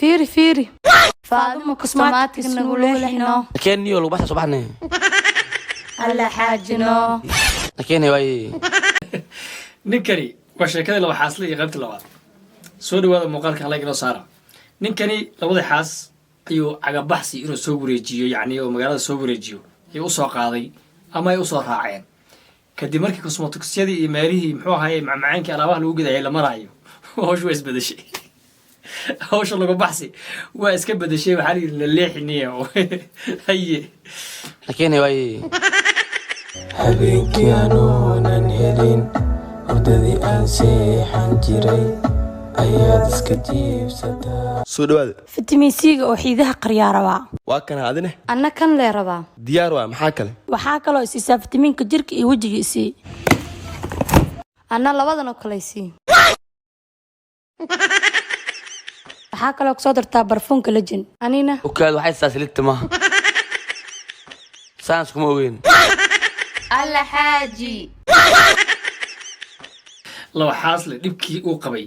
فيري فاضمو كسماتك نقول لحنا لكن يو لو بس صباحنا alla xaajino لكن واي ninkani waa sheekada laba xaasle iyo qaybta labaad soo dhawaada muuqaalka halay inoo saara ninkani labada xaas ayuu cagabaxsi inuu soo wareejiyo yacni oo magaalada soo wareejiyo ay u soo qaaday ama ay u soo raaceen kadib markii cosmetics-yadii iyo meelihii muxuu ahaayey macmacaankii alaabaha lagu gadayay la maraayo hawshu waa isbedeshay hawsha lagu baxsi waa iska bedeshay waxaa la yidhi la leexiniya haye لكن واي habeenkii aanuunan helin hurdadii aan seexan jiray ayaad iska jiibsataa soo dhawaada fitamiin C-ga oo xiidaha qaryaa rabaa waa kana adine anna kan lee rabaa diyaar waa maxaa kale waxaa kaloo isiisaa fitamiinka jirka iyo wejiga isii anna labadan oo kale isii waxaa kaloo kusoo dartaa barfuunka legend anina وكاد واحد ساسلت ما سانسكم وين alla xaaji laba xaasle dhibkii uu qabay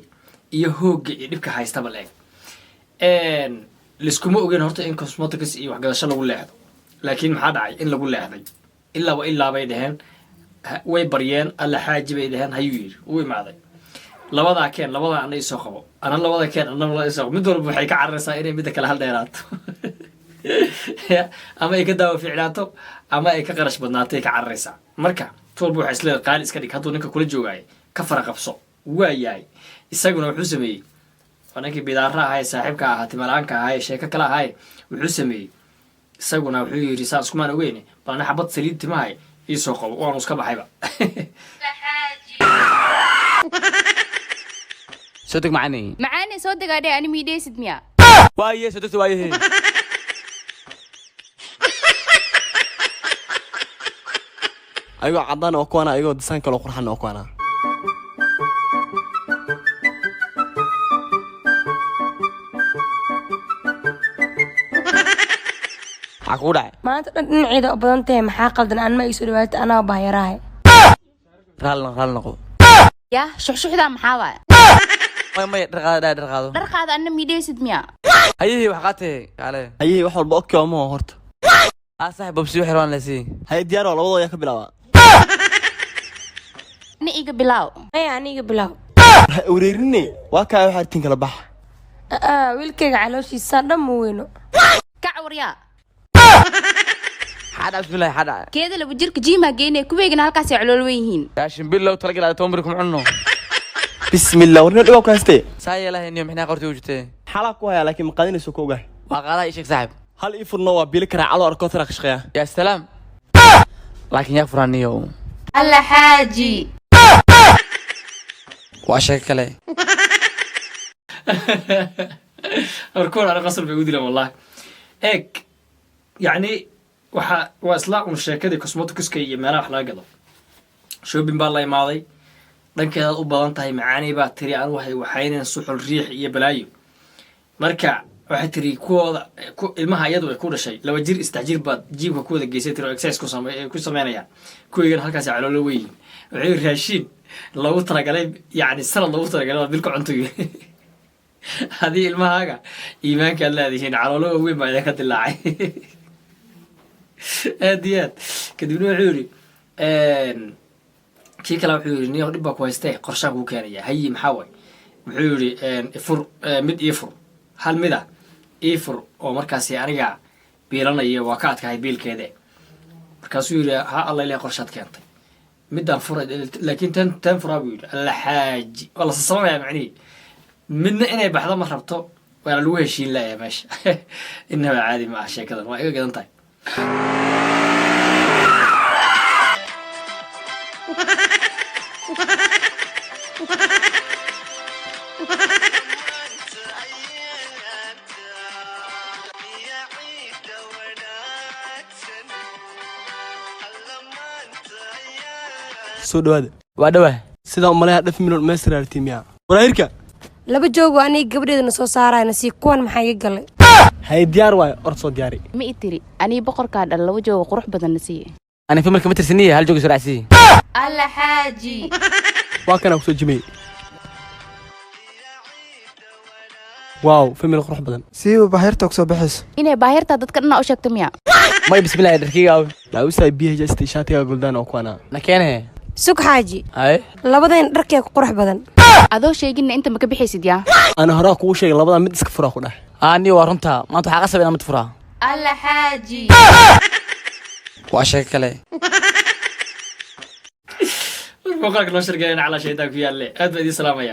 iyo hoogga iyo dhibka haystaba leeg liskuma ogeyn horta in cosmetics iyo waxgadasho lagu leexdo laakiin maxaa dhacay in lagu leexday ilaa bay dhaheen way baryeen alla xaaji bay dhaheen hayuu yidhi uu imaaday labadaa keen labadaa ana isoo qabo ana labada keen ana labada isoo qabo mid walba waxay ka cararaysaa inay midda kale hal dheeraato ama ay ka daawo fiicnaato ama ay ka qarash badnaato ay ka cararaysaa marka tolba waxay isleedahay qaali iska dhig hadduu ninka kula joogaayo ka fara qabso waa yahay isaguna wuxuu sameeyey waa ninkii bidaara ahaye saaxiibka ahaa timalaanka ahaye sheeko kale ahaye wuxuu sameeyey isaguna wuxuu yidhi saan iskumaan ogeyne bal ana xabad saliid timahay iisoo qabo waanu iska baxayba صدق معني معاني صدق عليه أنا ميدي سدمية واي صدقت واي ayagoo cadaan oo kuwana ayagoo disaan kale qurxan oo kuwana عقودة maanta dhan dhinaceeda u badan tahay maxaa qaldan aan ma isu dhawaata anaa baayarahay رال نقو يا شو ذا محاوى ما درقادو درق هذا أنا ميدي سدمية ايه وحقاته عليه ayay wax walba okay ma horta صاحب بسيو حيوان لسي hay diyaar waa labadooda ka bilaaba أنا إيجا بلاو maya aniga bilow wareerinay waa kaa waxa tin kala bax wiilkayga calooshiisa dhan ma weyno كعوريا حدا بسم الله حدا كذا لو بجيرك جيما جيني كوبيجنا هالكاس يعلو الويهين يا شنبيل لو تلقى على تومركم عنه bismillah warna dhigo ka haystay ساي الله اني محنا قرتي وجتي xalaq ku haya laakiin maqadinayso ku ogahay وقال ايشك صاحب hal ii furno waa bil kara calo arko tara qashqaya يا سلام لكن يغفر عني يوم alla xaaji واشك عليه arkoon ana qasal bay u dilaan wallahi eeg yacni waa isla un sheekadii cosmetics-ka iyo meelaha wax laga gado shopping baa la imaaday dhankeedaad u badan tahay macaani baa tiri anu waxaynan suxul riix iyo balaayo marka waxay tiri kuwooda ilmaha iyadu ay ku dhashay laba jir saddex jir baad jiibka ku wada geysay tiri oo exercise ku sameynayaan kuwiigana halkaas caloolo weyiin waxay raashiin loogu talagalay yacni sanad loogu talagalay waa bilka cuntoy haddii ilmahaaga iimaanka aad leedihiin caloolo weyn baa idinka dilaacay aad iyo aad kadibna wuxuu yidhi kii kale wuxuu yidhi niyo dhib baa ku haystee qorshaan kuu keenaya hayi maxaa waay wuxuu yidhi ifur mid ii fur hal mida ii fur oo markaasi aniga biilanaya waa ka adkahay biilkeede markaasuu yidhi ha alla ilaa qorshaad keentay midaan fura laakiin tan furaa buu yidhi alla xaaji waa la sasamamaya macnihii midna inay baxdo ma rabto waana lagu heshiin laaya meesha inaba caadi ma ah sheekadan waa iga gadan tahay soo dhawaada وادوه sida u maleeyaa dhaf milyan meesrar tiimiya warairka laba joogo aniga gabadheedana soo saarayna si kuwan maxaa iga galay hay diyaar waay or soo diyaari ما إتري أنا بقر كاد الله وجهه وقروح بدن نسيه انا في مركب متر سنيه هل جوج سرعسي alla xaaji waa kana ku soo jimay واو فيلم القروح بدن siiba baahirta soo baxayso inay baahirtaa dadka dhanna u sheegto miya may bismillaah dharkiga aw لا وساي بيه جاستي شاتيga guldaan oo kuwana nakeene sug xaaji ay labadeen dharkee ku qurux badan adoo sheeginna inta ma ka bixaysid yaa ana horaa kugu sheegay labada mid iska fura ku dhax ani waa runta maanta waxa qasab inaan mid furaa alla xaaji waa sheeko kale muuqaalka noo shirgeeyna calaa shaytaan ku yaalle aad baa idiin salaamaya